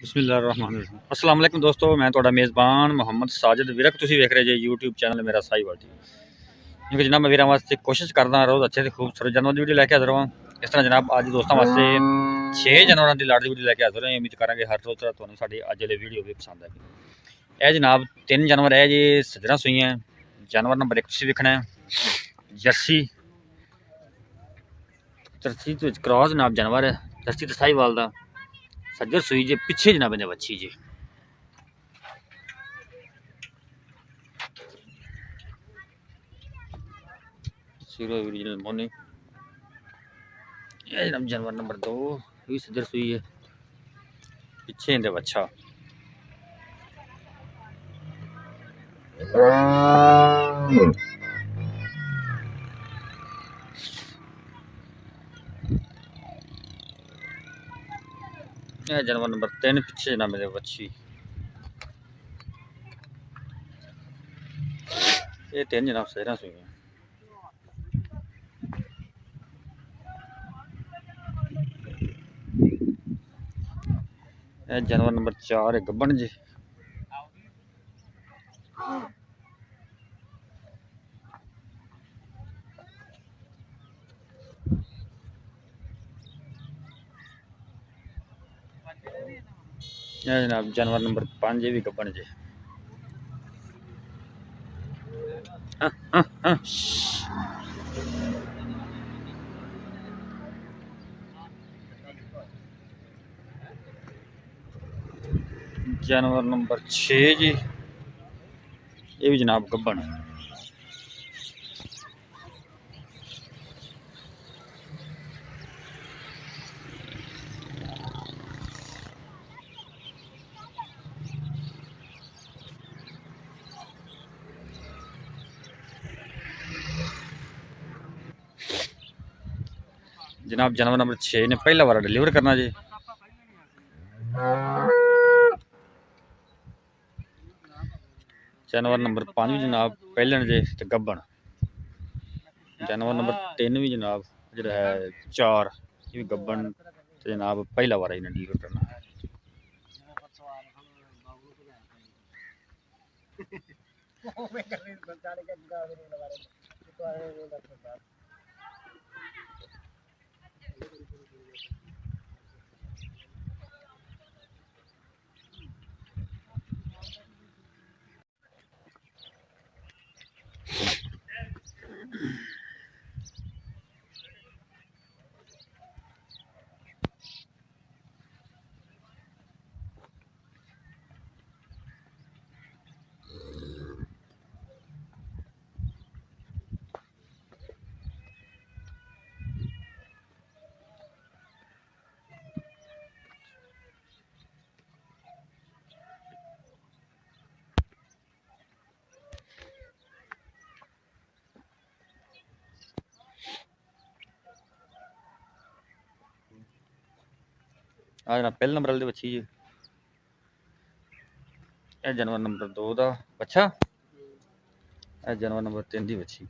ਬਿਸਮਿਲ੍ਲਾਹਿਰਰਹਿਮਾਨਿਰਰਹੀਮ। अस्सलाम वालेकुम दोस्तों, मैं ਤੁਹਾਡਾ ਮੇਜ਼ਬਾਨ ਮੁਹੰਮਦ ਸਾਜਿਦ ਵੀਰਕ। ਤੁਸੀਂ ਵੇਖ ਰਹੇ ਜੇ YouTube ਚੈਨਲ ਮੇਰਾ ਸਾਈਵਾਲ ਟੀ। ਕਿਉਂਕਿ ਜਨਾਬ ਮੈਂ ਵੀਰਾਂ ਵਾਸਤੇ ਕੋਸ਼ਿਸ਼ ਕਰਦਾ ਰੋਜ਼ ਅੱਛੇ ਤੇ ਖੂਬਸੂਰਤ ਜਾਨਵਰ ਦੀ ਵੀਡੀਓ ਲੈ ਕੇ ਹਾਜ਼ਰ ਹਾਂ। ਇਸ ਤਰ੍ਹਾਂ ਜਨਾਬ ਅੱਜ ਦੋਸਤਾਂ ਵਾਸਤੇ 6 ਜਾਨਵਰਾਂ ਦੀ ਲਾਟ ਦੀ ਵੀਡੀਓ ਲੈ ਕੇ ਹਾਜ਼ਰ ਹਾਂ। ਉਮੀਦ ਕਰਾਂਗੇ ਹਰ ਰੋਜ਼ ਤਰ੍ਹਾਂ ਤੁਹਾਨੂੰ ਸਾਡੀ ਅੱਜ ਵਾਲੀ ਵੀਡੀਓ ਵੀ ਪਸੰਦ ਆਏਗੀ। ਇਹ ਜਨਾਬ 3 ਜਾਨਵਰ ਹੈ ਜੀ, ਸੱਜਣਾ ਸੂਈਆਂ। ਜਾਨਵਰ ਨੰਬਰ 1 ਤੁਸੀਂ ਵੇਖਣਾ ਹੈ ਜਰਸੀ ਤਰਸੀ ਵਿੱਚ ਕ੍ਰਾਸ ਜਨਾਬ ਜਾਨਵਰ ਹੈ। ਜਰਸੀ ਤੇ ਸਾਹੀਵਾਲ ਦਾ सज्जर सुई जे पिछे जनाब ने बच्ची जे मोनी जानवर नंबर 2 भी सज्जर सुई है पिछे इनका बच्चा। जानवर नंबर 3 पिछे जनाब मेरे बच्ची। ये 3 जनाब सहरा सुई है। जानवर नंबर 4 है गब्बन जी। जनाब जानवर नंबर 5 भी गब्बन जी। जानवर नंबर 6 जी, ये भी जनाब गब्बन। जनाब जानवर नंबर 6 ने पहला बार डिलीवर करना जी। जानवर नंबर 5 भी जनाब पहले जे ते गब्बन। जानवर नंबर 3 भी जनाब जो है 4 ये भी गब्बन ते जनाब पहला बार इन्हें डिलीवर करना है। आज ना पहले नंबर वाले बच्ची जी। यह जानवर नंबर 2 का बच्चा। यह जानवर नंबर 3 की बच्ची।